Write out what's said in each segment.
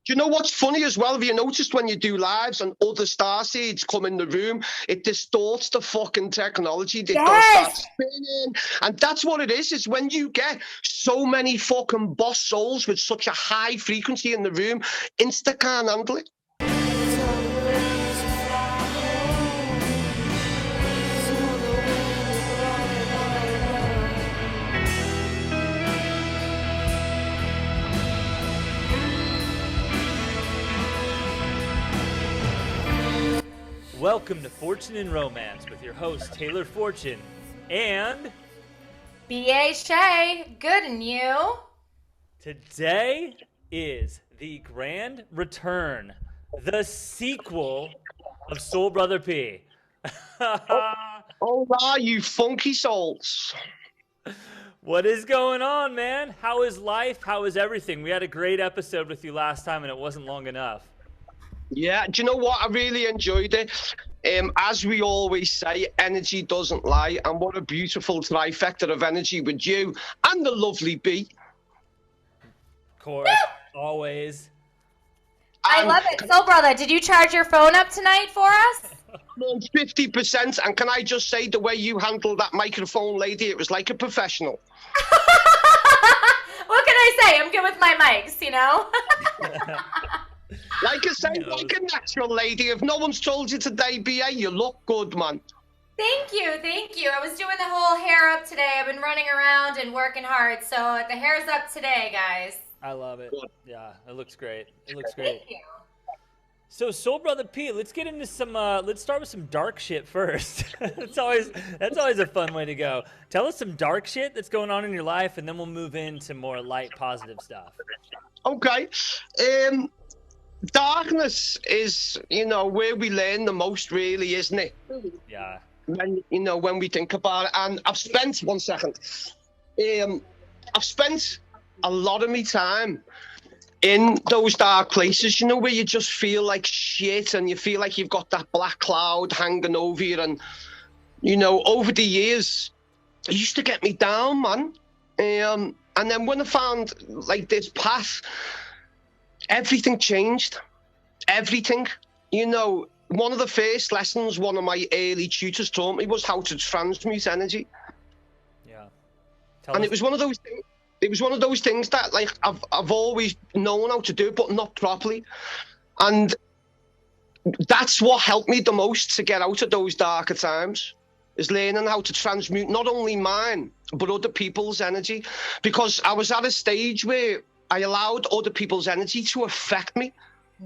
Do you know what's funny as well? Have you noticed when you do lives and other starseeds come in the room, it distorts the fucking technology. They don't start spinning. And that's what it is when you get so many fucking boss souls with such a high frequency in the room, Insta can't handle it. Welcome to Fortune and Romance with your host, Taylor Fortune, and... B.A. Shay, good and you? Today is the grand return, the sequel of SoulBrother P. Hola, you funky souls. What is going on, man? How is life? How is everything? We had a great episode with you last time, and it wasn't long enough. Yeah, do you know what? I really enjoyed it. As we always say, energy doesn't lie, and what a beautiful trifecta of energy with you and the lovely B. Of course, always. I love it. SoulBrother, did you charge your phone up tonight for us? I'm on 50%, and can I just say, the way you handled that microphone, lady, it was like a professional. What can I say? I'm good with my mics, you know? Like I say, like a natural lady. If no one's told you today, BA, you look good, man. Thank you, thank you. I was doing the whole hair up today. I've been running around and working hard, so the hair's up today, guys. I love it. Good. Yeah, it looks great. It looks great. Thank you. So, SoulBrother P, let's get into some. Let's start with some dark shit first. that's always a fun way to go. Tell us some dark shit that's going on in your life, and then we'll move into more light, positive stuff. Okay. Darkness is, where we learn the most, really, isn't it? Yeah. When we think about it. And I've spent, one second, I've spent a lot of my time in those dark places, where you just feel like shit and you feel like you've got that black cloud hanging over you. And, over the years, it used to get me down, man. And then when I found, like, this path, everything changed. Everything. One of the first lessons one of my early tutors taught me was how to transmute energy. Yeah. It was one of those things. It was one of those things that, like, I've always known how to do, but not properly. And that's what helped me the most to get out of those darker times, is learning how to transmute not only mine, but other people's energy. Because I was at a stage where I allowed other people's energy to affect me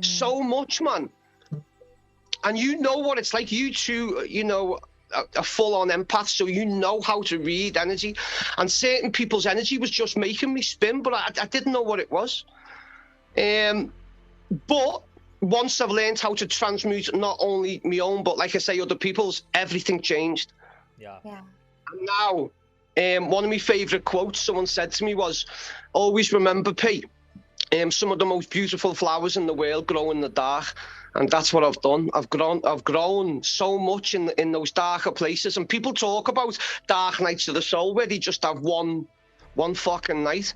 so much, man. And you know what it's like. You two, a full-on empath, so you know how to read energy. And certain people's energy was just making me spin, but I didn't know what it was. But once I've learned how to transmute not only my own, but like I say, other people's, everything changed. Yeah. And now, one of my favourite quotes someone said to me was, always remember, P, some of the most beautiful flowers in the world grow in the dark. And that's what I've done. I've grown so much in those darker places. And people talk about dark nights of the soul where they just have one fucking night.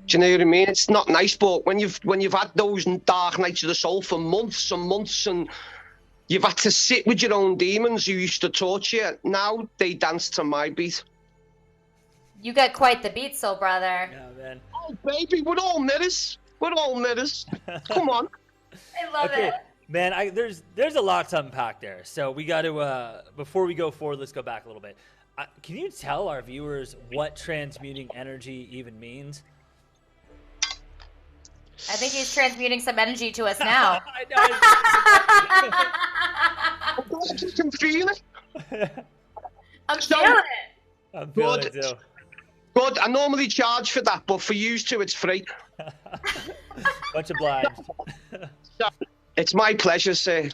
Do you know what I mean? It's not nice, but when you've had those dark nights of the soul for months and months, and you've had to sit with your own demons who used to torture you, now they dance to my beat. You got quite the beat, SoulBrother. Yeah, man. Oh, baby, we're all mirrors. We're all mirrors. Come on. I love it. Man, there's a lot to unpack there. So we got to, before we go forward, let's go back a little bit. Can you tell our viewers what transmuting energy even means? I think he's transmuting some energy to us now. I'm glad you can feel it. I'm feeling it. I'm feeling it too. Good. I normally charge for that, but for you two, it's free. Much obliged. So, it's my pleasure, sir.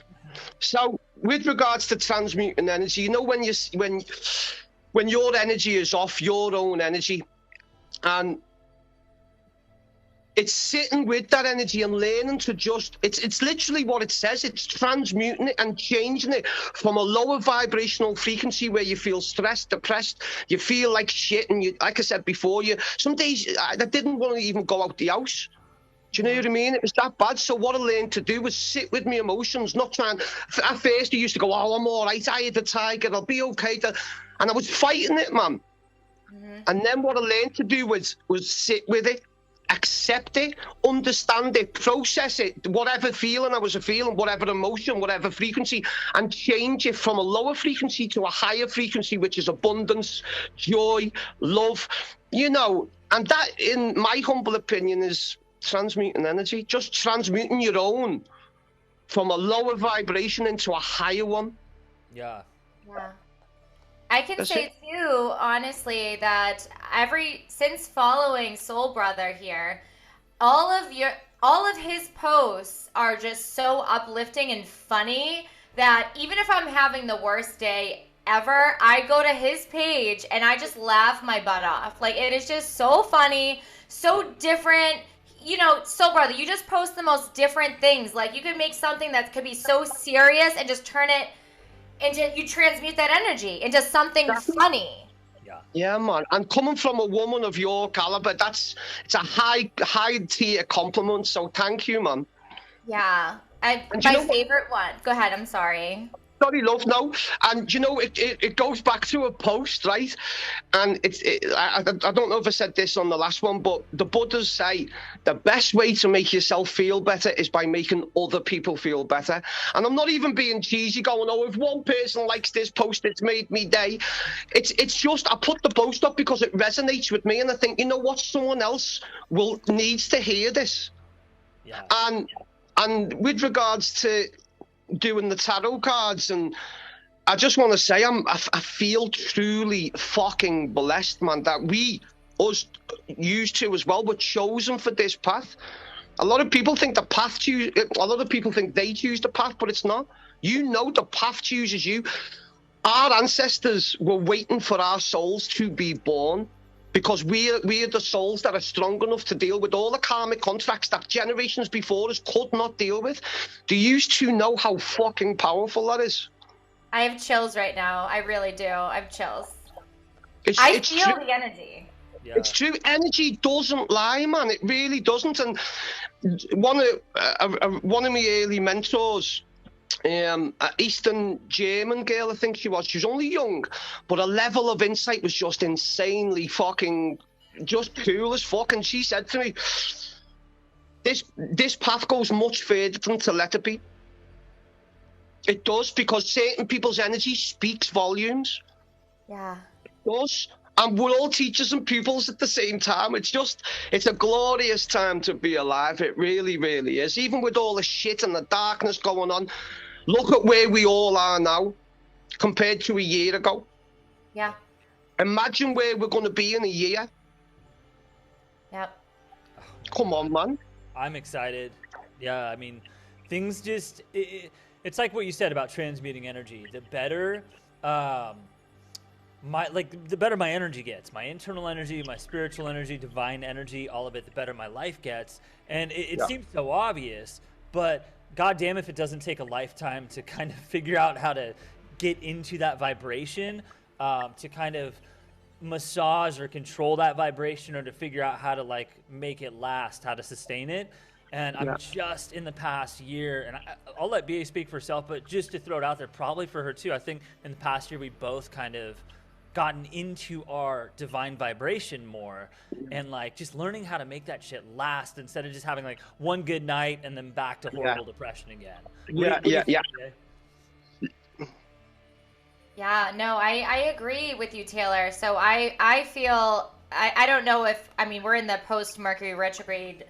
So, with regards to transmuting energy, when your energy is off, your own energy, and it's sitting with that energy and learning to just, it's literally what it says. It's transmuting it and changing it from a lower vibrational frequency where you feel stressed, depressed, you feel like shit. And you, like I said before, some days I didn't want to even go out the house. Do you know what I mean? It was that bad. So what I learned to do was sit with my emotions, not trying. At first, I used to go, "Oh, I'm all right. I had the tiger. I'll be okay." And I was fighting it, man. And then what I learned to do was sit with it, accept it, understand it, process it, whatever feeling I was feeling, whatever emotion, whatever frequency, and change it from a lower frequency to a higher frequency, which is abundance, joy, love, you know. And that, in my humble opinion, is transmuting energy, just transmuting your own from a lower vibration into a higher one. Yeah. I can say too, honestly, that since following SoulBrother here, all of his posts are just so uplifting and funny that even if I'm having the worst day ever, I go to his page and I just laugh my butt off. Like, it is just so funny, so different. You know, SoulBrother, you just post the most different things. Like, you could make something that could be so serious and just turn it into, you transmute that energy into something funny. Yeah, man. And coming from a woman of your caliber, it's a high tier compliment. So thank you, man. Yeah. My favorite one. Go ahead. I'm sorry. Sorry, love, no. And you know, it goes back to a post, right? And I don't know if I said this on the last one, but the Buddhas say the best way to make yourself feel better is by making other people feel better. And I'm not even being cheesy, going, "Oh, if one person likes this post, it's made me day." It's just, I put the post up because it resonates with me, and I think, you know what, someone else needs to hear this. Yeah. And with regards to doing the tarot cards, and I just want to say I feel truly fucking blessed, man, that us used to as well, were chosen for this path. A lot of people think they choose the path, but it's not. You know, the path chooses you. Our ancestors were waiting for our souls to be born, because we're the souls that are strong enough to deal with all the karmic contracts that generations before us could not deal with. Do you two know how fucking powerful that is? I have chills right now. I really do. I have chills. I feel the energy. Yeah. It's true. Energy doesn't lie, man. It really doesn't. And one of my early mentors, an Eastern German girl, I think she was only young, but her level of insight was just insanely fucking, just cool as fuck. And she said to me, this path goes much further than to let it be. It does, because certain people's energy speaks volumes. Yeah. It does. And we're all teachers and pupils at the same time. It's a glorious time to be alive. It really, really is. Even with all the shit and the darkness going on, look at where we all are now compared to a year ago. Yeah. Imagine where we're going to be in a year. Yep. Come on, man. I'm excited. Yeah, I mean, things just... It's like what you said about transmuting energy. The better... the better my energy gets, my internal energy, my spiritual energy, divine energy, all of it, the better my life gets. And it seems so obvious, but goddamn if it doesn't take a lifetime to kind of figure out how to get into that vibration, to kind of massage or control that vibration, or to figure out how to like make it last, how to sustain it. And I'm just in the past year, and I'll let BA speak for herself, but just to throw it out there, probably for her too, I think in the past year we both kind of gotten into our divine vibration more, and like just learning how to make that shit last instead of just having like one good night and then back to horrible depression again. Yeah, no, I agree with you, Taylor. So I feel, I don't know if, I mean, we're in the post-Mercury retrograde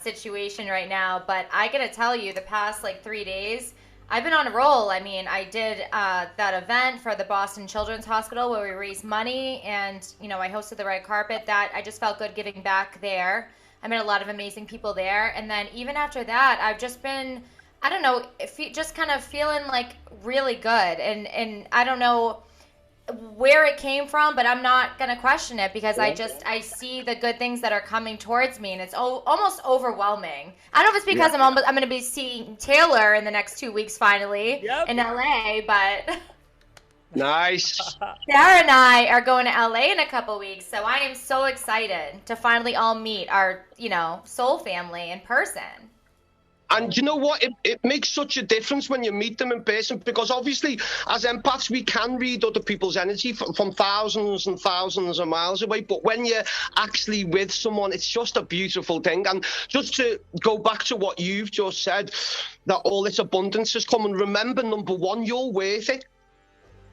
situation right now, but I gotta tell you, the past like 3 days, I've been on a roll. I mean, I did that event for the Boston Children's Hospital where we raised money, and, you know, I hosted the red carpet. That I just felt good giving back there. I met a lot of amazing people there. And then even after that, I've just been, I don't know, just kind of feeling like really good. And I don't know where it came from, but I'm not going to question it, because I see the good things that are coming towards me, and it's almost overwhelming. I don't know if it's because I'm going to be seeing Taylor in the next 2 weeks finally in LA, but Nice. Sarah and I are going to LA in a couple weeks, so I am so excited to finally all meet our, soul family in person. And you know what? It makes such a difference when you meet them in person, because obviously as empaths, we can read other people's energy from thousands and thousands of miles away. But when you're actually with someone, it's just a beautiful thing. And just to go back to what you've just said, that all this abundance has come. And remember, number one, you're worth it.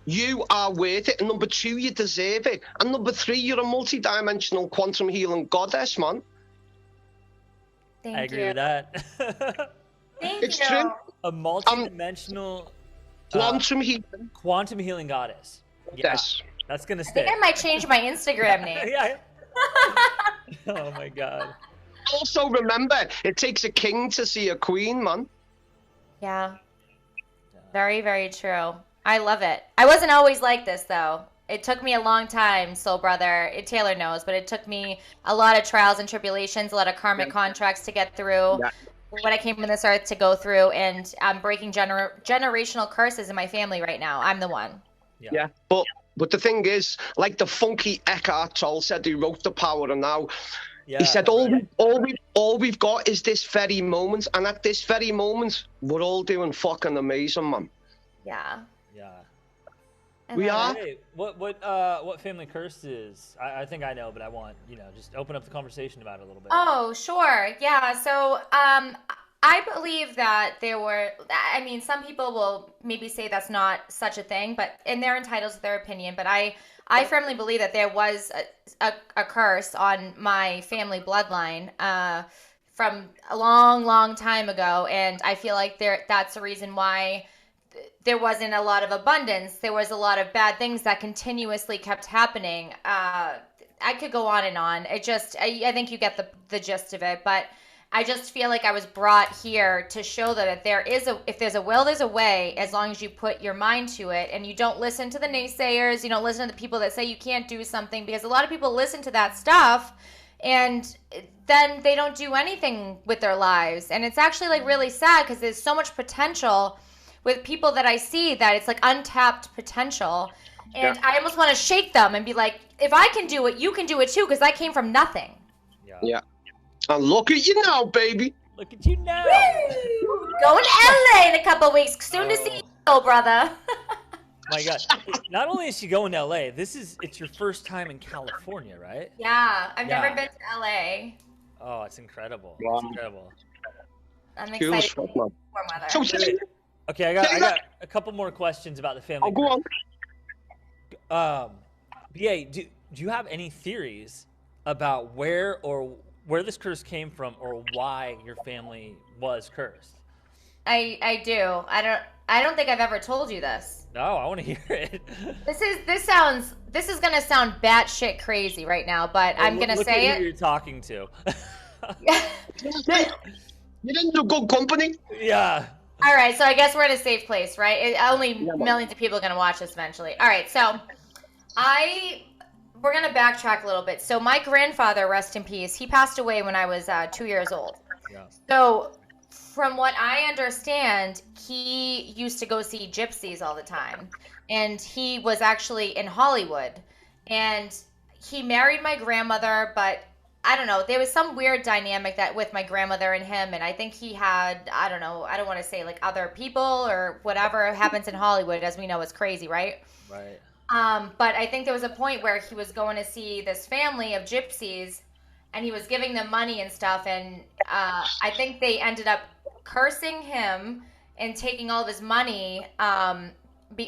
You are worth it. And number two, you deserve it. And number three, you're a multi-dimensional quantum healing goddess, man. Thank I agree with that. Thank It's you. true. A multi-dimensional quantum healing goddess. Yeah, Yes. that's gonna I stay. think I might change my Instagram name. Yeah. Oh my god. Also, remember, it takes a king to see a queen, man. Yeah. Very, very true. I love it. I wasn't always like this, though. It took me a long time, Soul Brother. Taylor knows, but it took me a lot of trials and tribulations, a lot of karmic contracts to get through. Yeah. When I came on this earth to go through, and I'm breaking generational curses in my family right now. I'm the one. Yeah. But the thing is, like the funky Eckhart Tolle said, who wrote The Power of Now, he said, all we've got is this very moment, and at this very moment, we're all doing fucking amazing, man. Yeah. Yeah. We are. Hey, what family curse is? I think I know, but I want, just open up the conversation about it a little bit. Oh, sure. Yeah. So, I believe that some people will maybe say that's not such a thing, and they're entitled to their opinion. But I firmly believe that there was a curse on my family bloodline, from a long, long time ago. And I feel like that's the reason why there wasn't a lot of abundance. There was a lot of bad things that continuously kept happening. I could go on and on. I think you get the gist of it, but I just feel like I was brought here to show that if there's a will, there's a way, as long as you put your mind to it and you don't listen to the naysayers, you don't listen to the people that say you can't do something, because a lot of people listen to that stuff and then they don't do anything with their lives. And it's actually like really sad, because there's so much potential with people that I see, that it's like untapped potential. And I almost want to shake them and be like, if I can do it, you can do it too, because I came from nothing. Yeah. And look at you now, baby. Look at you now. Woo! Going to LA in a couple weeks. Soon to see you, Soul Brother. My God. Not only is she going to LA, it's your first time in California, right? Yeah, I've never been to LA. Oh, it's incredible. Wow. It's incredible. I'm excited for warm weather. Okay, I got a couple more questions about the family. Oh, go on. BA, do you have any theories about where this curse came from, or why your family was cursed? I do. I don't think I've ever told you this. No, I want to hear it. This is gonna sound batshit crazy right now, but I'm gonna say at who you're talking to. You're in good company. Yeah. All right, so I guess we're in a safe place, right? Only millions of people are gonna watch this eventually. All right, so we're gonna backtrack a little bit. So my grandfather, rest in peace, he passed away when I was 2 years old. Yeah. So from what I understand, he used to go see gypsies all the time, and he was actually in Hollywood, and he married my grandmother, but I don't know, there was some weird dynamic that with my grandmother and him, and I think he had, I don't know, I don't want to say like other people or whatever happens in Hollywood, as we know, is crazy, right? Right. But I think there was a point where he was going to see this family of gypsies, and he was giving them money and stuff, and I think they ended up cursing him and taking all of his money.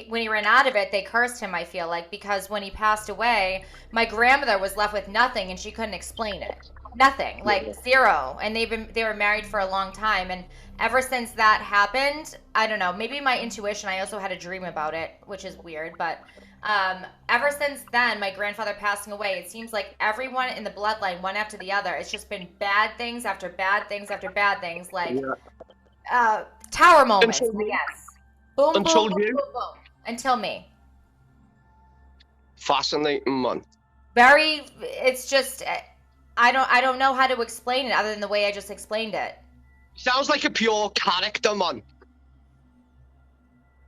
When he ran out of it, they cursed him, I feel like, because when he passed away, my grandmother was left with nothing, and she couldn't explain it. Nothing, like zero. And they were married for a long time, and ever since that happened, I don't know, maybe my intuition, I also had a dream about it, which is weird, but ever since then, my grandfather passing away, it seems like everyone in the bloodline, one after the other, it's just been bad things after bad things after bad things, like tower moments, yes. Boom, boom, boom, boom, boom. Until me. Fascinating, man. It's just, I don't know how to explain it other than the way I just explained it. Sounds like a pure character, man.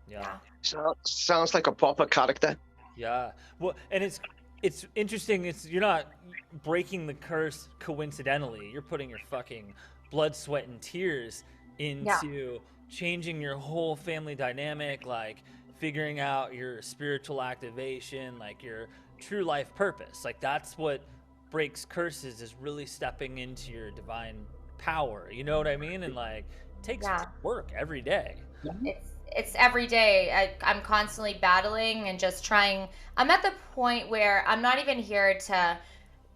Yeah. Sounds like a proper character. Yeah. Well, and it's interesting. You're not breaking the curse coincidentally. You're putting your fucking blood, sweat, and tears into changing your whole family dynamic, like figuring out your spiritual activation, like your true life purpose. Like that's what breaks curses, is really stepping into your divine power. You know what I mean? And like it takes work every day. It's every day. I'm constantly battling and just trying. I'm at the point where I'm not even here to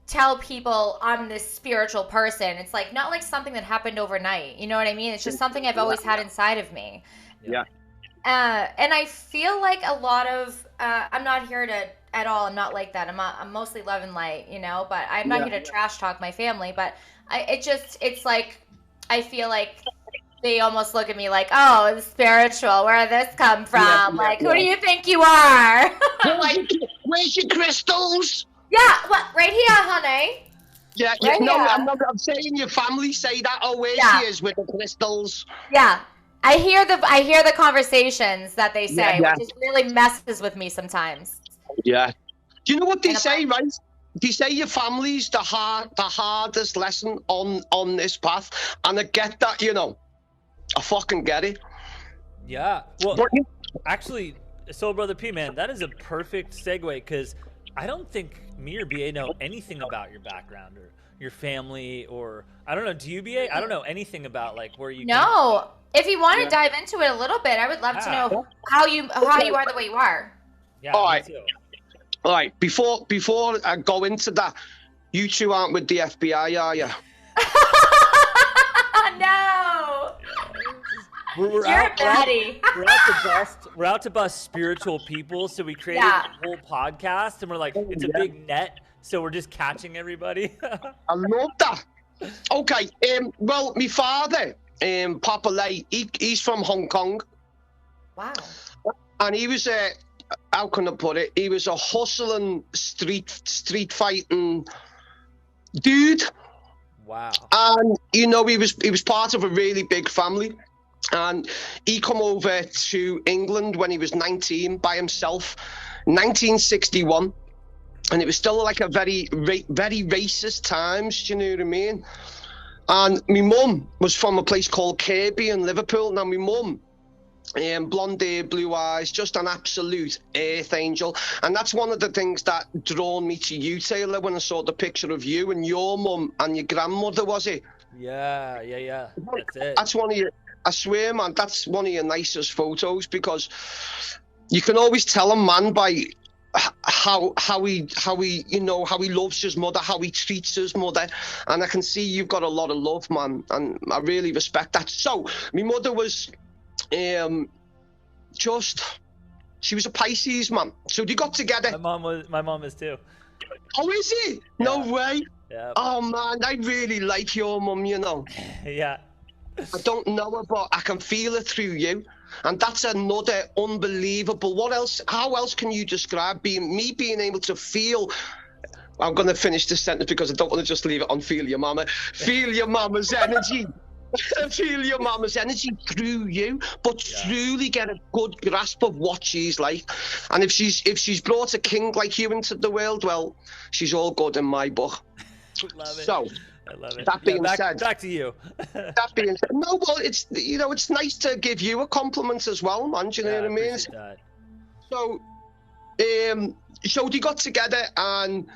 tell people I'm this spiritual person. It's like not like something that happened overnight. You know what I mean? It's just something I've always had inside of me. Yeah. And I feel like a lot of I'm not here to at all. I'm not like that. I'm mostly love and light, you know. But I'm not here to trash talk my family. But it's like I feel like they almost look at me like, oh, it's spiritual. Where did this come from? Who do you think you are? Like, where's your crystals? Yeah, what? Right here, honey. Yeah, right no, here. I'm saying your family say that. Oh, where she is with the crystals. Yeah, I hear the conversations that they say, which just really messes with me sometimes. Yeah. Do you know what they say, right? They say your family's the hardest lesson on this path, and I get that, you know. I fucking get it. Yeah. Well, actually, SoulBrother P, man, that is a perfect segue, because I don't think me or BA know anything about your background or your family, or I don't know. Do you, BA? I don't know anything about like where you. No. If you want to dive into it a little bit, I would love to know how you are the way you are. Yeah. All right. All right. Before I go into that, you two aren't with the FBI, are you? No. We're out to bust spiritual people, so we created a whole podcast, and we're like, it's a big net, so we're just catching everybody. I love that. Okay, well, my father, Papa Lay, he's from Hong Kong. Wow. And he was how can I put it? He was a hustling, street fighting dude. Wow. And you know, he was part of a really big family. And he come over to England when he was 19 by himself, 1961. And it was still like a very, very racist times, do you know what I mean? And my mum was from a place called Kirby in Liverpool. Now, my mum, blonde hair, blue eyes, just an absolute earth angel. And that's one of the things that drawn me to you, Taylor, when I saw the picture of you and your mum and your grandmother, was it? Yeah. That's it. That's one of your... I swear, man, that's one of your nicest photos, because you can always tell a man by how he loves his mother, how he treats his mother, and I can see you've got a lot of love, man, and I really respect that. So my mother was she was a Pisces, man. So they got together. My mom is too. Oh, is he? No way. Yeah. Oh man, I really like your mum, you know. Yeah. I don't know her, but I can feel it through you. And that's another unbelievable. What else? How else can you describe being able to feel? I'm going to finish this sentence because I don't want to just leave it on feel your mama. Feel your mama's energy. Feel your mama's energy through you, but truly get a good grasp of what she's like. And if she's brought a king like you into the world, well, she's all good in my book. Love it. So. I love it. That being said, back to you. That being said, no, well, it's it's nice to give you a compliment as well, man. Do you know what I mean? That. So, so they got together, and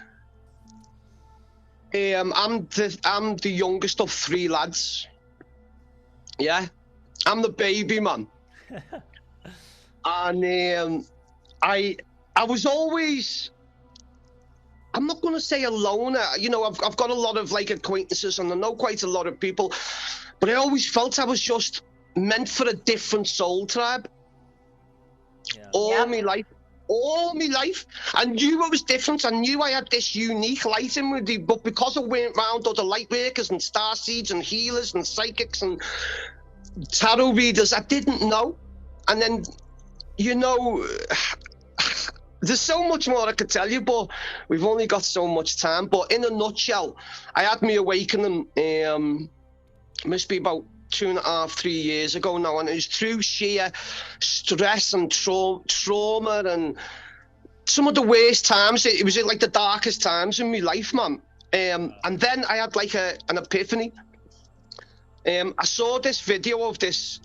I'm the youngest of three lads. Yeah, I'm the baby man, and I was always. I'm not going to say a loner. You know, I've got a lot of like acquaintances, and I know quite a lot of people, but I always felt I was just meant for a different soul tribe. Yeah. All my life. I knew I was different. I knew I had this unique light in me, but because I went around other light workers and star seeds and healers and psychics and tarot readers, I didn't know. And then, you know, there's so much more I could tell you, but we've only got so much time. But in a nutshell, I had my awakening, must be about 2.5, 3 years ago now, and it was through sheer stress and trauma and some of the worst times. It was like the darkest times in my life, man. And then I had like an epiphany. I saw this video of this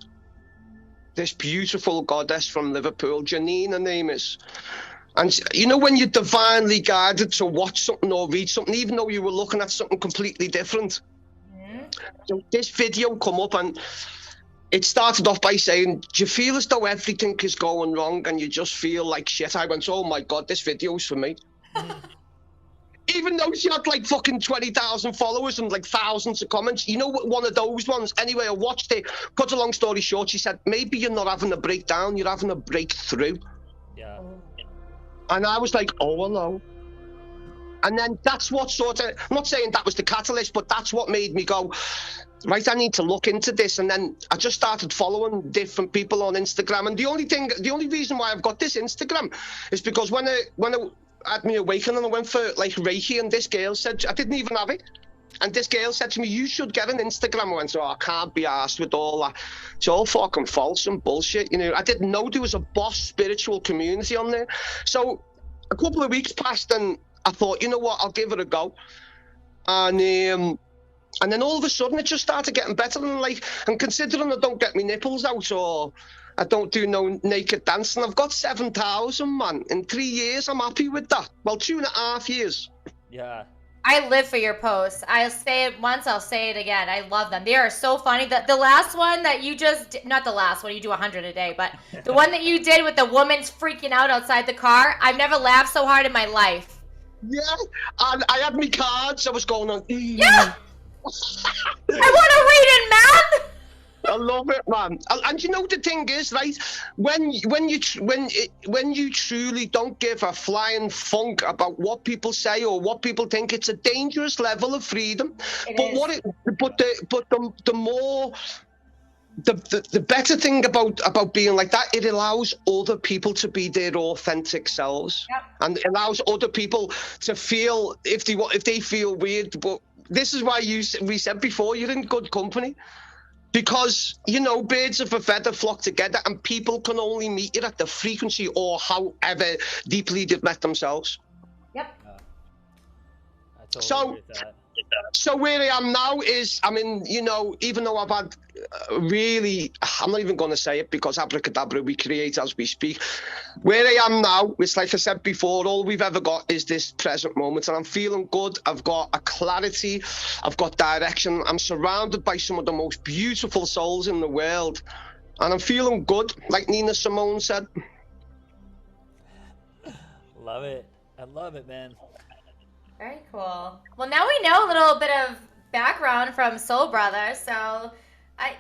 beautiful goddess from Liverpool, Janine, her name is. And you know when you're divinely guided to watch something or read something, even though you were looking at something completely different. So this video come up and it started off by saying, do you feel as though everything is going wrong and you just feel like shit? I went, oh my God, this video's for me. Even though she had like fucking 20,000 followers and like thousands of comments, you know what, one of those ones. Anyway, I watched it. Cut a long story short, she said, maybe you're not having a breakdown, you're having a breakthrough. Yeah. And I was like, oh, hello. And then that's what sort of, I'm not saying that was the catalyst, but that's what made me go, right, I need to look into this. And then I just started following different people on Instagram. And the only reason why I've got this Instagram is because when I had me awakening, I went for like Reiki, and this girl said, I didn't even have it. And this girl said to me, you should get an Instagram. I went, oh, I can't be arsed with all that. It's all fucking false and bullshit. You know, I didn't know there was a boss spiritual community on there. So a couple of weeks passed and I thought, you know what, I'll give it a go. And then all of a sudden it just started getting better. And considering I don't get my nipples out or I don't do no naked dancing, I've got 7,000, man. In 3 years, I'm happy with that. Well, 2.5 years. Yeah. I live for your posts. I'll say it once, I'll say it again. I love them. They are so funny. The last one that you just, not the last one, you do 100 a day, but the one that you did with the woman's freaking out outside the car, I've never laughed so hard in my life. Yeah, and I had my cards. I was going on. Yeah. I want to read it, man. I love it, man. And you know the thing is, right? When you truly don't give a flying funk about what people say or what people think, it's a dangerous level of freedom. The better thing about being like that, it allows other people to be their authentic selves. Yep. And it allows other people to feel if they feel weird. But this is why we said before, you're in good company. Because, you know, birds of a feather flock together, and people can only meet you at the frequency or however deeply they've met themselves. Yep. I totally agree with that. So where I am now is, I mean, you know, even though I've had really, I'm not even going to say it because abracadabra, we create as we speak. Where I am now, it's like I said before, all we've ever got is this present moment, and I'm feeling good. I've got a clarity, I've got direction. I'm surrounded by some of the most beautiful souls in the world, and I'm feeling good, like Nina Simone said. Love it. I love it, man. Very cool. Well, now we know a little bit of background from SoulBrother, so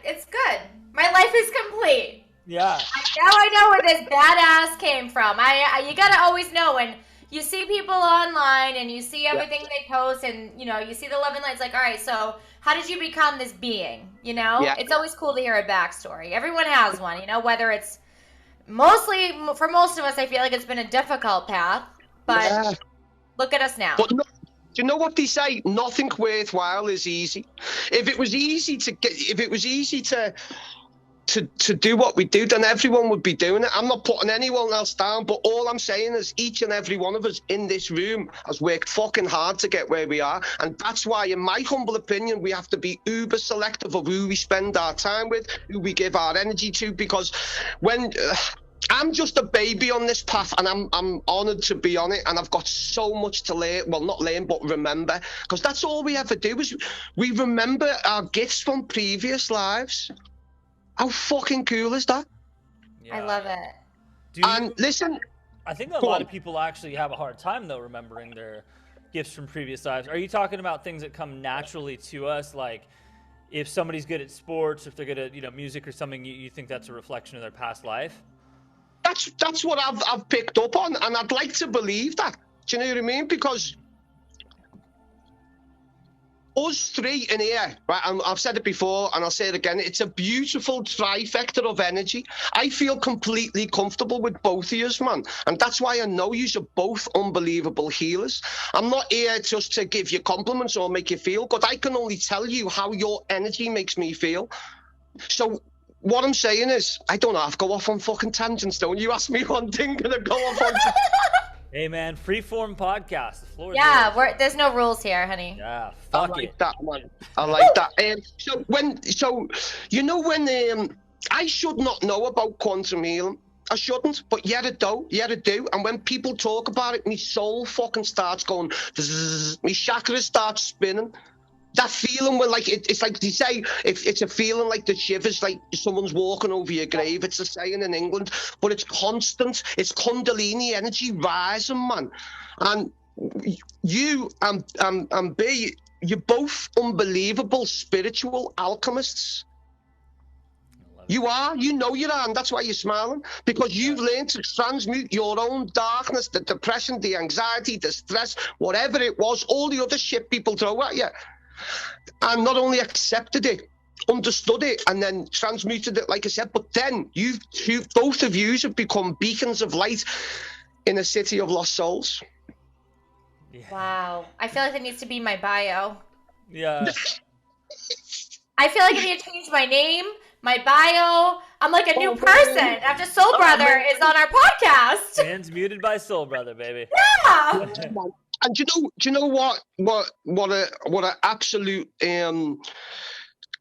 it's good. My life is complete. Yeah. Now I know where this badass came from. You gotta always know when you see people online and you see everything they post, and you know you see the love and light. It's like, all right, so how did you become this being? You know, it's always cool to hear a backstory. Everyone has one. You know, whether it's mostly for most of us, I feel like it's been a difficult path, but. Look at us now. But no, do you know what they say? Nothing worthwhile is easy. If it was easy to do what we do, then everyone would be doing it. I'm not putting anyone else down, but all I'm saying is each and every one of us in this room has worked fucking hard to get where we are. And that's why, in my humble opinion, we have to be uber selective of who we spend our time with, who we give our energy to, because when... I'm just a baby on this path, and I'm honoured to be on it, and I've got so much to learn. Well, not learn, but remember, because that's all we ever do is we remember our gifts from previous lives. How fucking cool is that? Yeah. I love it. And listen, I think a lot of people actually have a hard time though remembering their gifts from previous lives. Are you talking about things that come naturally to us, like if somebody's good at sports, if they're good at music or something, you think that's a reflection of their past life? That's what I've picked up on, and I'd like to believe that. Do you know what I mean? Because us three in here, right? And I've said it before, and I'll say it again. It's a beautiful trifecta of energy. I feel completely comfortable with both of you, man, and that's why I know you are both unbelievable healers. I'm not here just to give you compliments or make you feel good. I can only tell you how your energy makes me feel. So what I'm saying is, I don't have to go off on fucking tangents, don't you? Ask me one thing and I go off on. Hey man, freeform podcast. The floor is Yeah, yours. there's no rules here, honey. Yeah, I fuck like it. that, man. I like that. So you know when I should not know about quantum healing. I shouldn't, but yet I do. Yet I do. And when people talk about it, my soul fucking starts going. Zzz, my chakras start spinning. That feeling when, like, it's like they say, it's a feeling like the shivers, like someone's walking over your grave. It's a saying in England, but it's constant. It's Kundalini energy rising, man. And you and B, you're both unbelievable spiritual alchemists. You are, you know you are, and that's why you're smiling, because you've learned to transmute your own darkness, the depression, the anxiety, the stress, whatever it was, all the other shit people throw at you, and not only accepted it, understood it, and then transmuted it, like I said, but then both of you have become beacons of light in a city of lost souls. Yeah. Wow. I feel like that needs to be my bio. Yeah. I feel like I need to change my name, my bio. I'm like a new person after SoulBrother is on our podcast. Man's muted by SoulBrother, baby. Yeah. And do you know what a absolute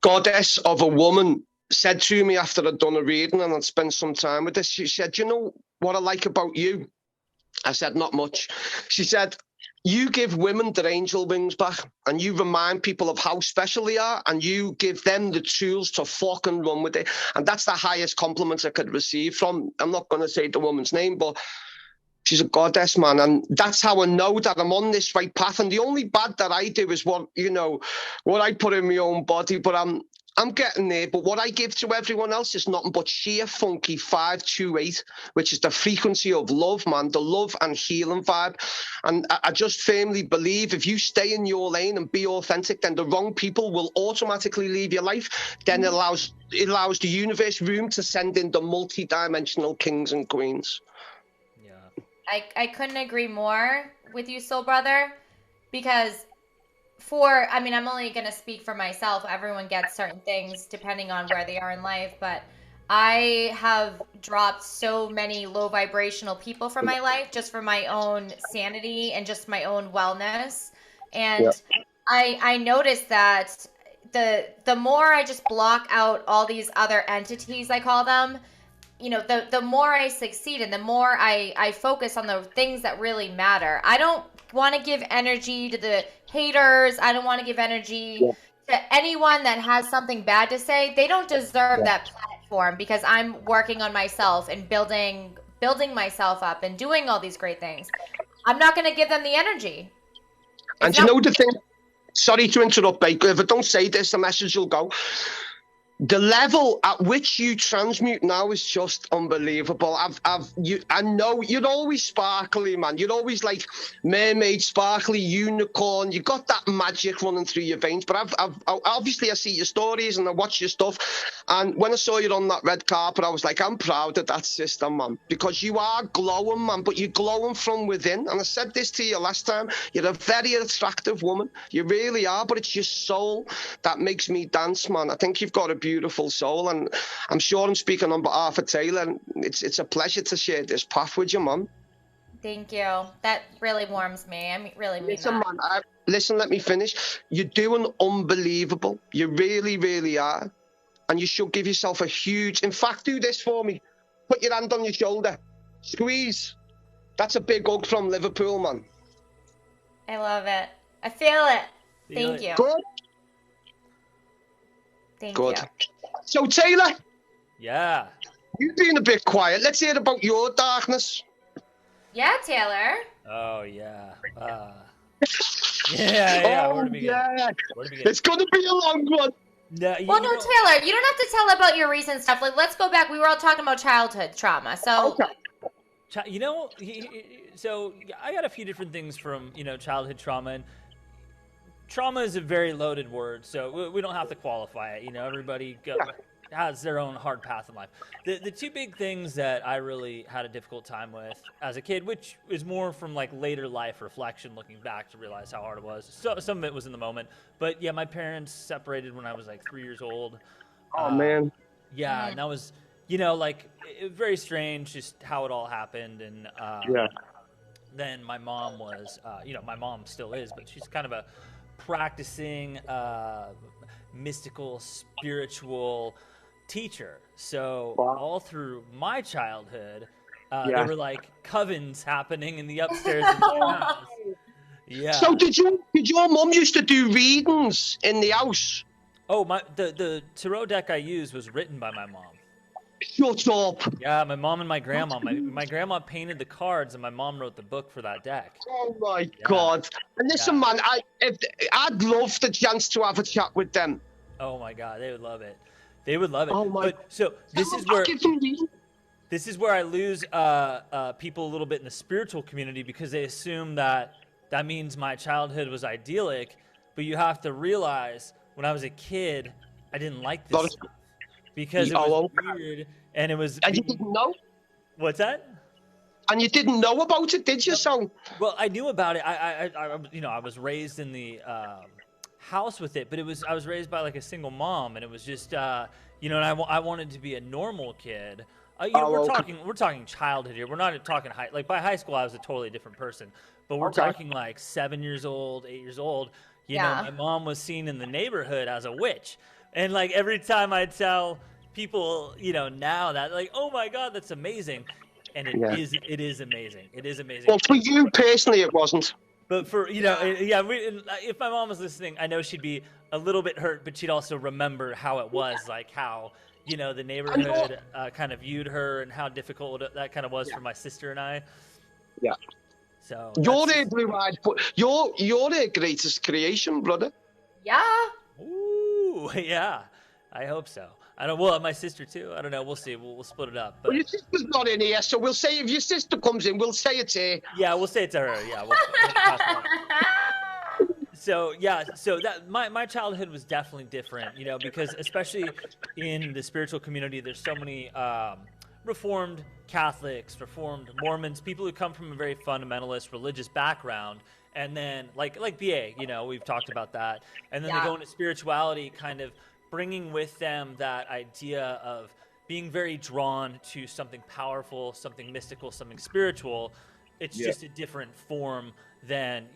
goddess of a woman said to me after I'd done a reading and I'd spent some time with this. She said, "You know what I like about you?" I said, "Not much." She said, "You give women their angel wings back, and you remind people of how special they are, and you give them the tools to fucking run with it." And that's the highest compliment I could receive from, I'm not going to say the woman's name, but she's a goddess, man. And that's how I know that I'm on this right path. And the only bad that I do is what I put in my own body, but I'm getting there. But what I give to everyone else is nothing but sheer funky 528, which is the frequency of love, man, the love and healing vibe. And I just firmly believe if you stay in your lane and be authentic, then the wrong people will automatically leave your life. Then it allows the universe room to send in the multi-dimensional kings and queens. I couldn't agree more with you, SoulBrother, because I'm only going to speak for myself. Everyone gets certain things depending on where they are in life, but I have dropped so many low vibrational people from my life just for my own sanity and just my own wellness. And I noticed that the more I just block out all these other entities, I call them, the more I succeed and the more I focus on the things that really matter. I don't want to give energy to the haters. I don't want to give energy to anyone that has something bad to say. They don't deserve that platform because I'm working on myself and building myself up and doing all these great things. I'm not going to give them the energy. And you know the thing, sorry to interrupt, Baker, if I don't say this, the message will go. The level at which you transmute now is just unbelievable. I know you're always sparkly, man. You're always like mermaid, sparkly, unicorn. You got that magic running through your veins. But obviously I see your stories and I watch your stuff. And when I saw you on that red carpet, I was like, I'm proud of that sister, man, because you are glowing, man. But you're glowing from within. And I said this to you last time. You're a very attractive woman. You really are. But it's your soul that makes me dance, man. I think you've got a beautiful soul, and I'm sure I'm speaking on behalf of Taylor. It's a pleasure to share this path with you, man. Thank you. That really warms me. I really mean listen, that. Man, listen, let me finish. You're doing unbelievable. You really, really are. And you should give yourself a huge... In fact, do this for me. Put your hand on your shoulder. Squeeze. That's a big hug from Liverpool, man. I love it. I feel it. Thank you. Good. Thank you. So, Taylor. Yeah. You've been a bit quiet. Let's hear about your darkness. Yeah, Taylor. Oh, yeah. Yeah. Where to begin? It's going to be a long one. Taylor, you don't have to tell about your recent stuff. Like, let's go back. We were all talking about childhood trauma. So, so I got a few different things from, childhood trauma, and trauma is a very loaded word, so we don't have to qualify it. Everybody has their own hard path in life. The two big things that I really had a difficult time with as a kid, which is more from like later life reflection, looking back to realize how hard it was. So some of it was in the moment, but yeah, my parents separated when I was like 3 years old. Oh man. Yeah, and that was, you know, like very strange just how it all happened. And Yeah. then my mom was, you know, my mom still is, but she's kind of a practicing mystical, spiritual teacher. So Wow. all through my childhood, Yeah. there were like covens happening in the upstairs of my house. Yeah. So did your mum used to do readings in the house? Oh, the tarot deck I used was written by my mom. Shut up. Yeah, my mom and my grandma. My grandma painted the cards, and my mom wrote the book for that deck. Oh my God. And listen, man, I'd love the chance to have a chat with them. Oh my God, they would love it. They would love it. Oh my. But so this is where I lose people a little bit in the spiritual community, because they assume that means my childhood was idyllic. But you have to realize, when I was a kid, I didn't like this stuff because it was weird, and it was. And you didn't know? What's that? And you didn't know about it, did you? So. Well, I knew about it. I was raised in the house with it, but I was raised by like a single mom, and it was just, and I wanted to be a normal kid. We're talking childhood here. We're not talking like by high school I was a totally different person, but we're talking like 7 years old, 8 years old. You know, my mom was seen in the neighborhood as a witch, and like every time I tell people, now that, like, oh my God, that's amazing. And it is amazing. It is amazing. Well, for you personally, it wasn't. But for, if my mom was listening, I know she'd be a little bit hurt, but she'd also remember how it was, like how, the neighborhood kind of viewed her, and how difficult that kind of was for my sister and I. Yeah. So you're the blue-eyed, you're their greatest creation, brother. Yeah. Ooh, yeah. I hope so. I don't. Well, my sister too. I don't know. We'll see. We'll split it up. But... Well, your sister's not in here, so we'll say if your sister comes in, we'll say it's her. Yeah, we'll say it to her. Yeah. So that my childhood was definitely different, because especially in the spiritual community, there's so many Reformed Catholics, Reformed Mormons, people who come from a very fundamentalist religious background, and then like BA, we've talked about that, and then they go into spirituality, kind of bringing with them that idea of being very drawn to something powerful, something mystical, something spiritual. It's just a different form than,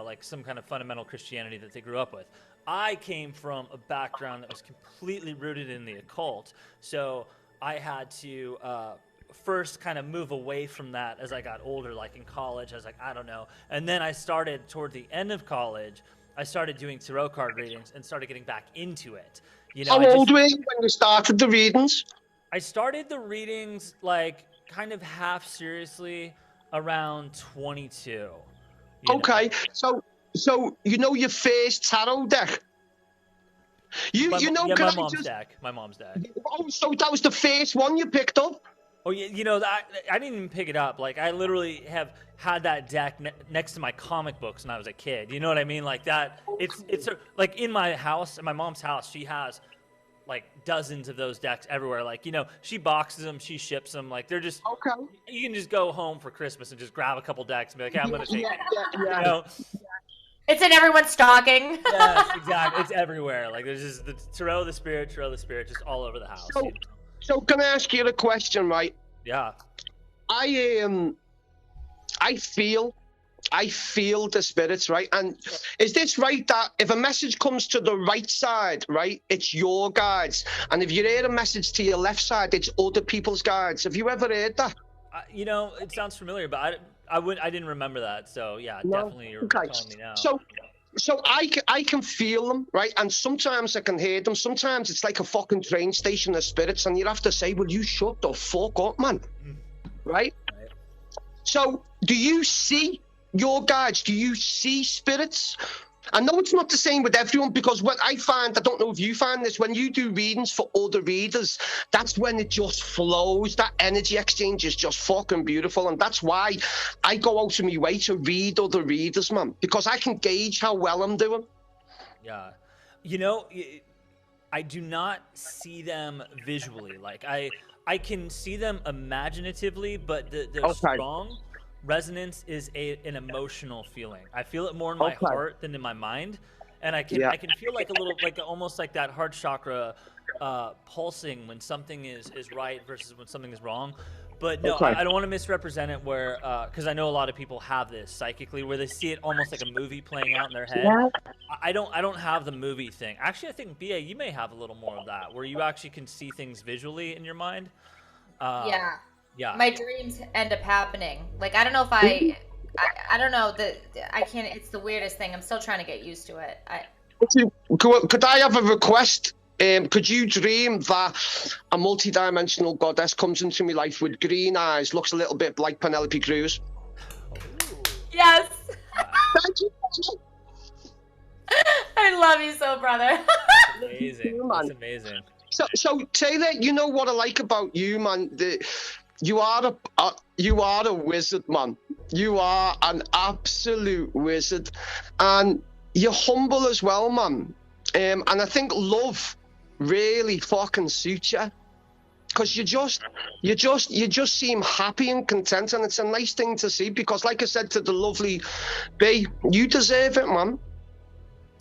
like some kind of fundamental Christianity that they grew up with. I came from a background that was completely rooted in the occult, so I had to first kind of move away from that as I got older. Like in college, I was like, I don't know. And then I started, toward the end of college, I started doing tarot card readings and started getting back into it. How old were you when you started the readings? I started the readings like kind of half seriously around 22. Okay, so your first tarot deck. My mom's deck. Oh, so that was the first one you picked up? Oh yeah, I didn't even pick it up. Like I literally have had that deck next to my comic books when I was a kid. You know what I mean? Like that. It's like in my house, in my mom's house, she has like dozens of those decks everywhere. Like, she boxes them, she ships them. Like they're just You can just go home for Christmas and just grab a couple decks and be like, hey, I'm gonna take it. It's in everyone's stocking. Yes, exactly. It's everywhere. Like there's just the tarot, the spirit, just all over the house. So can I ask you a question, right? Yeah. I feel the spirits, right? And is this right that if a message comes to the right side, right, it's your guides, and if you hear a message to your left side, it's other people's guides? Have you ever heard that? It sounds familiar, but I didn't remember that. So yeah, definitely you're telling me now. So I can feel them, right? And sometimes I can hear them. Sometimes it's like a fucking train station of spirits, and you have to say, "Will you shut the fuck up, man?" Right? So, do you see your guides? Do you see spirits? I know it's not the same with everyone, because what I find, I don't know if you find this, when you do readings for other readers, that's when it just flows. That energy exchange is just fucking beautiful. And that's why I go out of my way to read other readers, man, because I can gauge how well I'm doing. Yeah. I do not see them visually. Like I can see them imaginatively, but the strong resonance is an emotional feeling. I feel it more in my heart than in my mind, and I can feel like a little, like almost like that heart chakra pulsing when something is right versus when something is wrong. But no, Okay. I don't want to misrepresent it where, because I know a lot of people have this psychically where they see it almost like a movie playing out in their head. Yeah. I don't have the movie thing. Actually, I think BA, you may have a little more of that where you actually can see things visually in your mind. Yeah. Yeah. My dreams end up happening. Like, I don't know if I don't know I can't, it's the weirdest thing. I'm still trying to get used to it. Could I have a request? Could you dream that a multi-dimensional goddess comes into my life with green eyes, looks a little bit like Penelope Cruz? Yes. Thank you. I love you so, brother. Amazing. That's amazing. So Taylor, you know what I like about you, man? You are a wizard, man. You are an absolute wizard, and you're humble as well, man. And I think love really fucking suits you, because you just seem happy and content, and it's a nice thing to see. Because, like I said to the lovely B, you deserve it, man.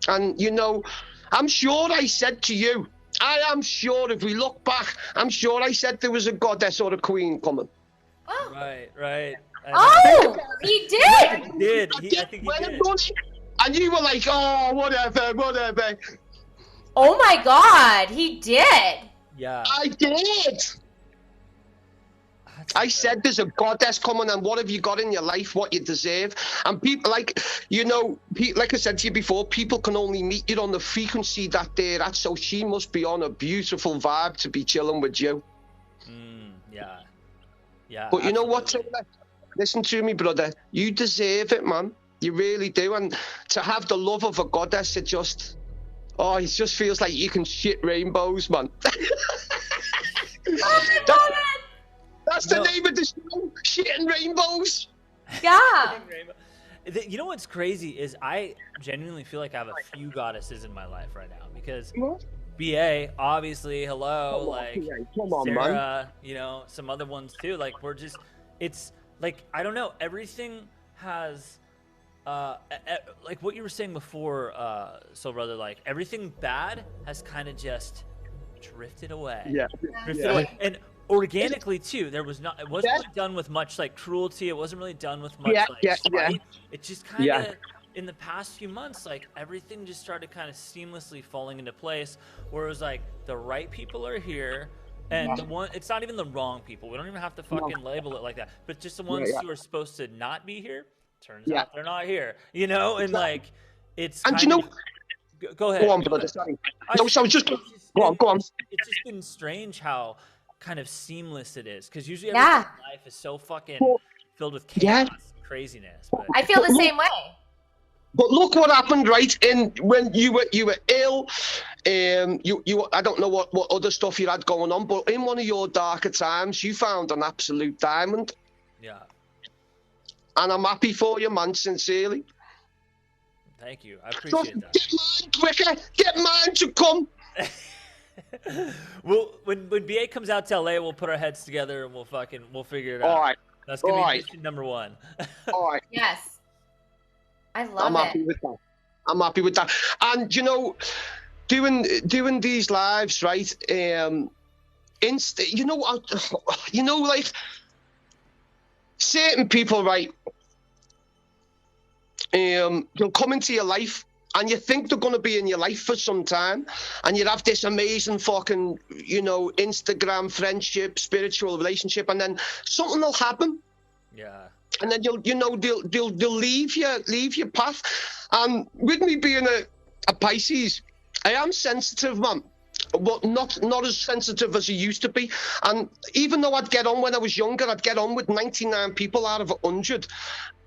And you know, I'm sure I said to you, I am sure if we look back, I'm sure I said there was a goddess or a queen coming. Oh. Right. Oh, he did. He did. I think he did. And you were like, oh, whatever. Oh my God, he did. Yeah. I did. I said there's a goddess coming, and what have you got in your life? What you deserve. And people, like, you know, like I said to you before, people can only meet you on the frequency that they're at. So she must be on a beautiful vibe to be chilling with you. Yeah. But you know what, Taylor? Listen to me, brother. You deserve it, man. You really do. And to have the love of a goddess, it just feels like you can shit rainbows, man. That's the name of the show, Shitting Rainbows. Yeah. You know what's crazy is I genuinely feel like I have a few goddesses in my life right now because BA, obviously, hello, like Come on, Sarah, man. you know, some other ones too. Like it's like, I don't know, everything has, like what you were saying before, SoulBrother, like everything bad has kind of just drifted away. Drifted away. And organically too, it wasn't really done with much like cruelty. It wasn't really done with much spite. It just kind of in the past few months, like everything just started kind of seamlessly falling into place, where it was like the right people are here, and it's not even the wrong people. We don't even have to fucking label it like that, but just the ones who are supposed to not be here. Turns out they're not here, you know, and like it's. And you know, go ahead. Go on, brother. Sorry. No, so just go on. It's just been strange how kind of seamless it is, because usually everything in life is so fucking filled with chaos, and craziness. But I feel the same way. But look what happened, right? When you were ill, you I don't know what other stuff you had going on, but in one of your darker times, you found an absolute diamond. Yeah. And I'm happy for you, man, sincerely. Thank you. I appreciate that. Get mine quicker. Get mine to come. Well, when BA comes out to LA, we'll put our heads together and we'll figure it out. All right. That's gonna be mission number one. All right. Yes. I love I'm happy with that. I'm happy with that. And you know, doing these lives, right? You know, like certain people, right? They'll come into your life, and you think they're going to be in your life for some time, and you have this amazing fucking, you know, Instagram friendship, spiritual relationship, and then something will happen. Yeah. And then they'll leave your path. And with me being a Pisces, I am sensitive, man, but not as sensitive as I used to be. And even though I'd get on when I was younger, I'd get on with 99 people out of 100.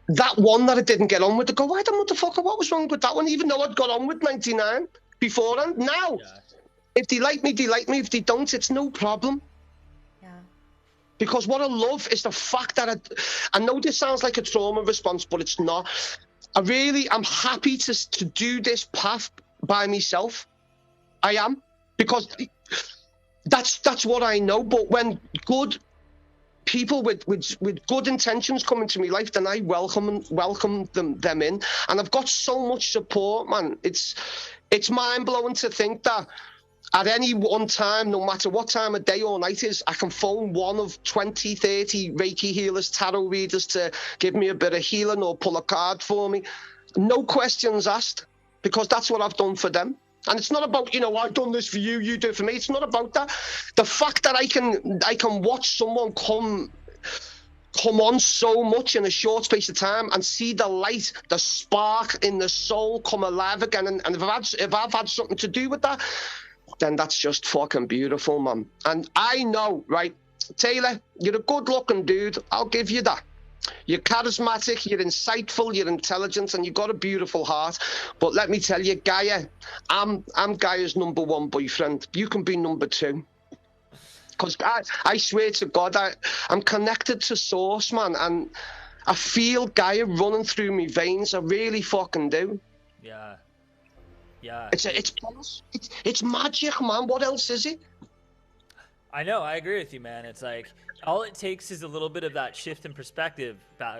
That one that I didn't get on with, I go, why the motherfucker, what was wrong with that one? Even though I'd got on with 99 before. And now, if they like me, they like me. If they don't, it's no problem. Because what I love is the fact that I know this sounds like a trauma response, but it's not. I'm happy to do this path by myself. I am, because that's what I know. But when good people with good intentions come into my life, then I welcome them in, and I've got so much support, man. It's mind blowing to think that at any one time, no matter what time of day or night is, I can phone one of 20, 30 Reiki healers, tarot readers to give me a bit of healing or pull a card for me. No questions asked, because that's what I've done for them. And it's not about, I've done this for you, you do it for me. It's not about that. The fact that I can watch someone come on so much in a short space of time and see the light, the spark in the soul come alive again. And if I've had something to do with that, then that's just fucking beautiful, man. And I know, right, Taylor, you're a good-looking dude. I'll give you that. You're charismatic, you're insightful, you're intelligent, and you've got a beautiful heart. But let me tell you, Gaia, I'm Gaia's number one boyfriend. You can be number two. Because I swear to God, I'm connected to Source, man, and I feel Gaia running through me veins. I really fucking do. Yeah. Yeah. It's magic, man. What else is it? I know. I agree with you, man. It's like all it takes is a little bit of that shift in perspective,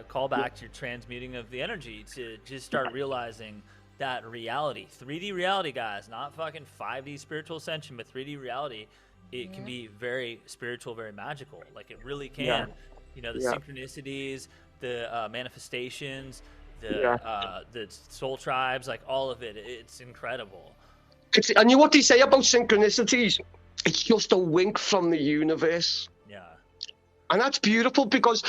call back to your transmuting of the energy to just start realizing that reality, 3D reality, guys, not fucking 5D spiritual ascension, but 3D reality. It can be very spiritual, very magical. Like it really can. The synchronicities, the manifestations, the soul tribes, like all of it. It's incredible. And you know what they say about synchronicities? It's just a wink from the universe. Yeah. And that's beautiful, because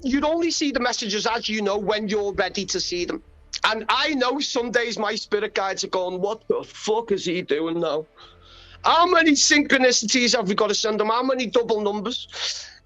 you'd only see the messages, as you know, when you're ready to see them. And I know some days my spirit guides are going, what the fuck is he doing now? How many synchronicities have we got to send them? How many double numbers?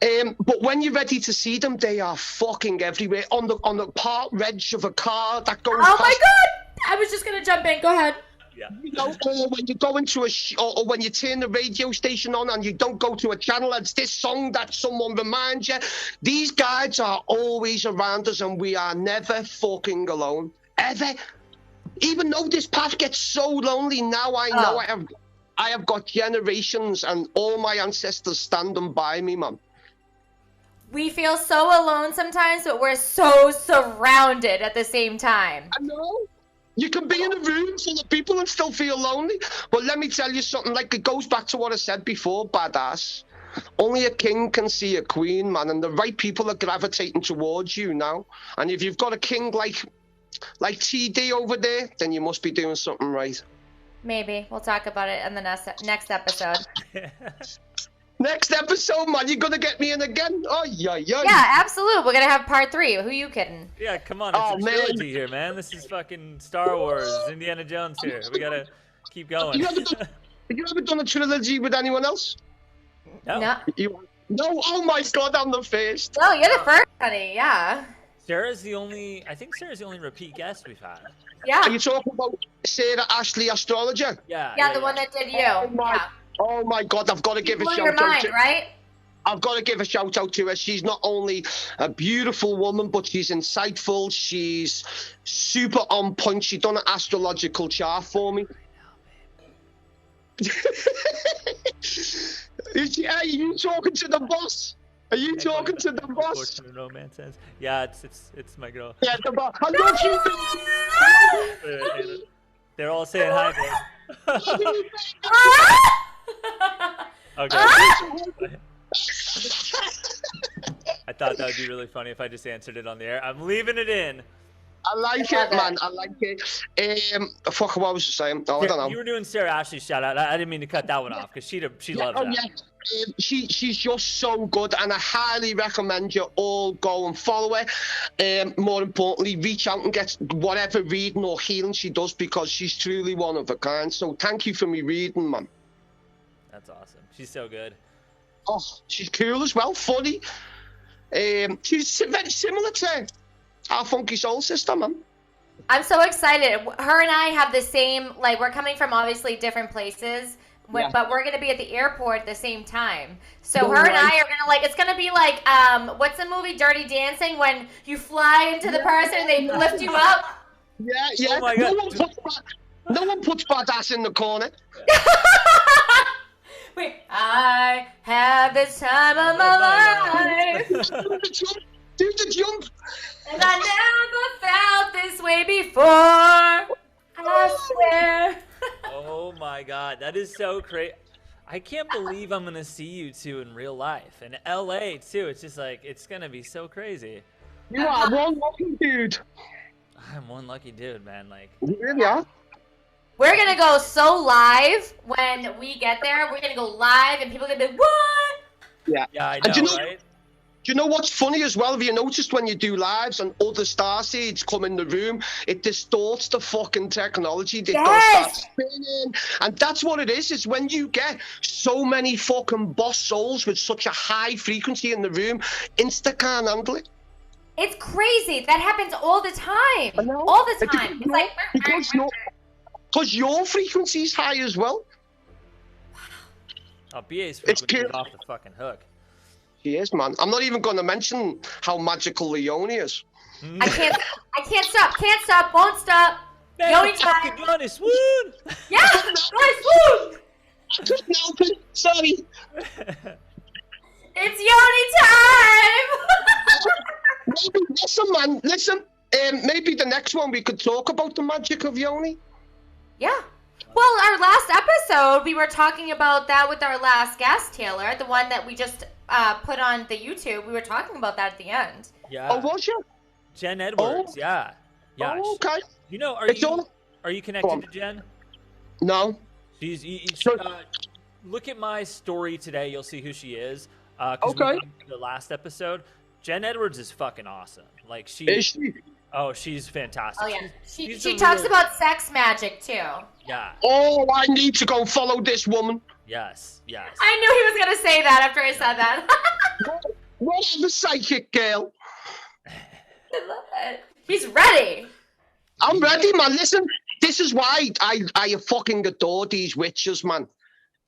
But when you're ready to see them, they are fucking everywhere. On the part reg of a car that goes past. My God! I was just going to jump in. Go ahead. Yeah. Or when you go into or when you turn the radio station on and you don't go to a channel, it's this song that someone reminds you. These guides are always around us, and we are never fucking alone. Ever. Even though this path gets so lonely, now I know I have got generations and all my ancestors standing by me, man. We feel so alone sometimes, but we're so surrounded at the same time. I know. You can be in a room full of people and still feel lonely. But let me tell you something, like it goes back to what I said before, badass. Only a king can see a queen, man, and the right people are gravitating towards you now. And if you've got a king like TD over there, then you must be doing something right. Maybe. We'll talk about it in the next episode. Next episode, man, you're going to get me in again? Oh, yeah. Yeah, absolutely. We're going to have part 3. Who you kidding? Yeah, come on. It's a trilogy here, man. This is fucking Star Wars, Indiana Jones here. We got to keep going. Have you ever done a trilogy with anyone else? No. No? Oh, my God, I'm the first. No, you're the first, honey. Yeah. Sarah's the only repeat guest we've had. Yeah. Are you talking about Sarah Ashley Astrologer? Yeah, the one that did you. Oh my God, I've got to give a shout out to her. Right? I've got to give a shout out to her. She's not only a beautiful woman, but she's insightful. She's super on point. She done an astrological chart for me. Are you talking to the boss? Are you talking to the boss? Romance ends. Yeah, it's my girl. Yeah, the boss. I love you. They're all saying hi, babe. Okay. I thought that would be really funny if I just answered it on the air. I'm leaving it in. I like it, man. I like it. Fuck, what was I saying? Oh, I don't know. You were doing Sarah Ashley's shout out. I didn't mean to cut that one off because she loves that. Yeah. She's just so good, and I highly recommend you all go and follow her. More importantly, reach out and get whatever reading or healing she does, because she's truly one of a kind. So thank you for me reading, man. That's awesome. She's so good. Oh, she's cool as well, funny. She's very similar to our Funky Soul sister, man. I'm so excited. Her and I have the same, like, we're coming from obviously different places, but we're going to be at the airport at the same time. So her and I are going to, like, it's going to be like, what's the movie Dirty Dancing, when you fly into the person and they lift you up? Yeah. Oh my God. No one puts badass in the corner. Wait, I have the time of my life. Do the jump. And I never felt this way before. I swear. Oh my God, that is so crazy. I can't believe I'm gonna see you two in real life, in LA too. It's just like it's gonna be so crazy. You are one lucky dude. I'm one lucky dude, man. Like, You really are. We're gonna go so live when we get there. We're gonna go live, and people are gonna be what? yeah, I And know, right? Do you know what's funny as well? Have you noticed when you do lives and other starseeds come in the room, it distorts the fucking technology. They don't start spinning. And that's what it is when you get so many fucking boss souls with such a high frequency in the room, Insta can't handle it. It's crazy. That happens all the time. I know. All the time. It's like because your frequency's high as well. Oh, BA's frequency is off the fucking hook. He is, man. I'm not even going to mention how magical Leone is. I can't stop. Can't stop. Won't stop. Man, Yoni time. Yoni, swoon! Yeah, nice swoon. Just melting. Sorry. It's Yoni time. Maybe, listen, man. Listen. Maybe the next one we could talk about the magic of Yoni. Yeah. Well, our last episode, we were talking about that with our last guest, Taylor, the one that we just put on the YouTube. We were talking about that at the end. Yeah. Oh, was you? Jen Edwards, yeah. Yeah. Oh, okay. You know, are you connected to Jen? No. She's look at my story today. You'll see who she is. Okay. The last episode, Jen Edwards is fucking awesome. Like Is she? Oh, she's fantastic. Oh yeah, She's she a talks real- about sex magic too. Yeah. Oh, I need to go follow this woman. Yes. Yes. I knew he was gonna say that after I said that. Whatever, psychic girl. I love it. He's ready. I'm ready, man. Listen, this is why I fucking adore these witches, man.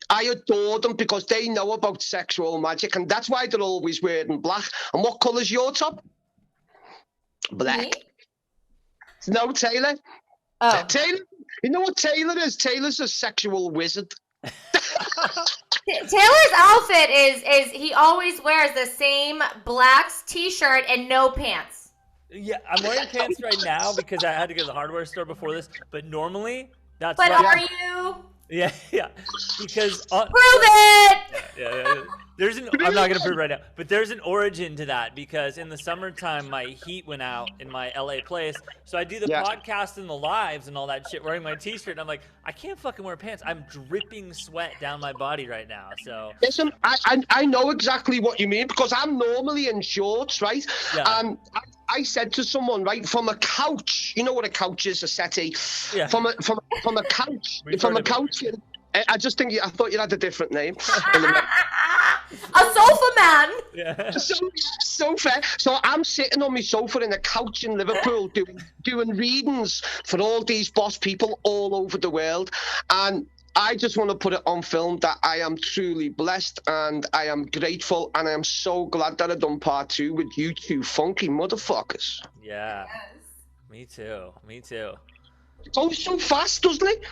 I adore them because they know about sexual magic, and that's why they're always wearing black. And what colour's your top? Black. Me? No, Taylor. Oh. Taylor. You know what Taylor is? Taylor's a sexual wizard. Taylor's outfit is he always wears the same black t-shirt and no pants. Yeah, I'm wearing pants right now because I had to go to the hardware store before this. But normally, that's. But what, are you? Yeah. Because. Prove it. Yeah. I'm not gonna prove it right now, but there's an origin to that because in the summertime my heat went out in my LA place, so I do the podcast and the lives and all that shit wearing my t-shirt. And I'm like, I can't fucking wear pants. I'm dripping sweat down my body right now. So listen, I know exactly what you mean because I'm normally in shorts, right? Yeah. I said to someone, right, from a couch. You know what a couch is? A settee. Yeah. From a couch. From a couch. I thought you had a different name. A sofa man. yeah. So fair. So I'm sitting on my sofa in a couch in Liverpool doing readings for all these boss people all over the world. And I just want to put it on film that I am truly blessed and I am grateful and I am so glad that I've done part 2 with you two funky motherfuckers. Yeah. Yes. Me too. It goes so fast, doesn't it?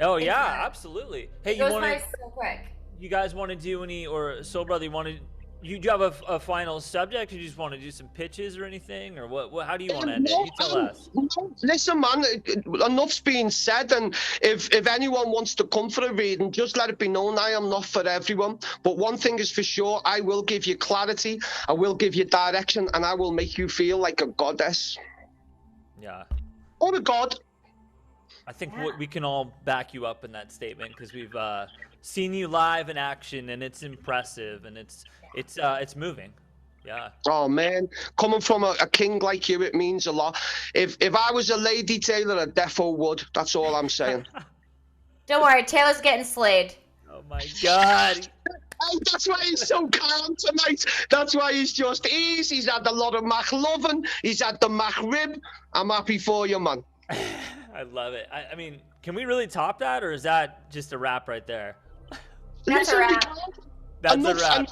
Oh yeah, absolutely. Hey, It goes by so quick. you guys want to do any, or SoulBrother, you do have a final subject? Or you just want to do some pitches or anything, or what? How do you want to end it? You tell us. Listen, man, enough's been said, and if anyone wants to come for a reading, just let it be known I am not for everyone. But one thing is for sure, I will give you clarity, I will give you direction, and I will make you feel like a goddess. Yeah. Or a god. I think we can all back you up in that statement because we've seen you live in action, and it's impressive, and it's moving. Yeah. Oh man, coming from a king like you, it means a lot. If I was a lady, Taylor, I defo would. That's all I'm saying. Don't worry, Taylor's getting slayed. Oh my God. Hey, that's why he's so calm tonight. That's why he's just easy. He's had a lot of Mach loving. He's had the Mach rib. I'm happy for you, man. I love it. I mean, can we really top that, or is that just a wrap right there? That's a wrap. That's a wrap.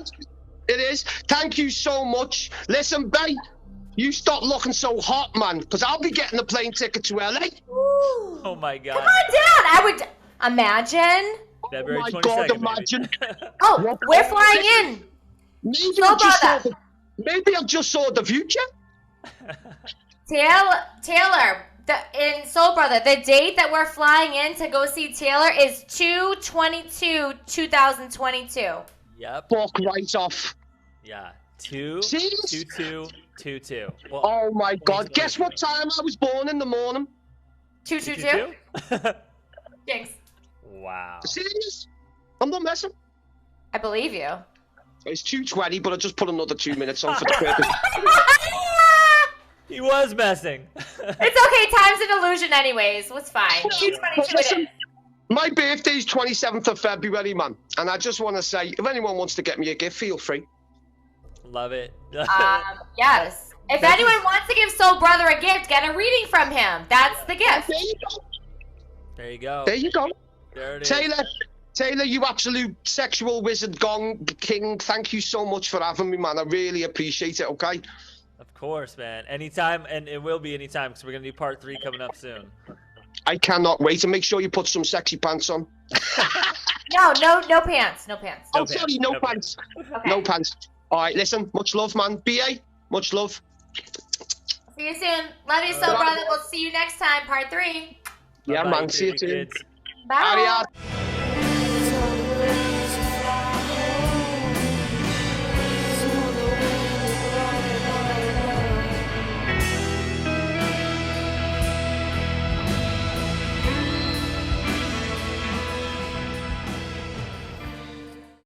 It is. Thank you so much. Listen, babe, you stop looking so hot, man, because I'll be getting a plane ticket to LA. Ooh. Oh my God. Come on down. I would imagine. February oh my 22nd, God, maybe. imagine. Oh, we're flying in. Maybe I just saw the future. Taylor, in Soul Brother, the date that we're flying in to go see Taylor is 2/22/2022. Yep. Fuck right off. Yeah. 2 Serious? 2 2 2 2. Well, Oh my God! Guess what time I was born in the morning? 2/22. Jinx. Wow. Serious? I'm not messing. I believe you. It's 2:20, but I just put another 2 minutes on for the purpose. He was messing. It's okay. Time's an illusion, anyways. What's fine? 2/22 it is. My birthday's 27th of February, man. And I just want to say, if anyone wants to get me a gift, feel free. Love it. Yes. If anyone wants to give Soul Brother a gift, get a reading from him. That's the gift. There you go. There you go. There you go. There it is. Taylor, you absolute sexual wizard gong king. Thank you so much for having me, man. I really appreciate it, okay? Of course, man. Anytime, and it will be anytime because we're going to do part 3 coming up soon. I cannot wait. And make sure you put some sexy pants on. No pants. No pants. Oh, sorry, no pants. Okay. No pants. All right, listen, much love, man. BA, much love. See you soon. Love you, Soul Brother. We'll see you next time, part 3. Yeah, Bye-bye, man. See you soon. kids. Bye. Adios.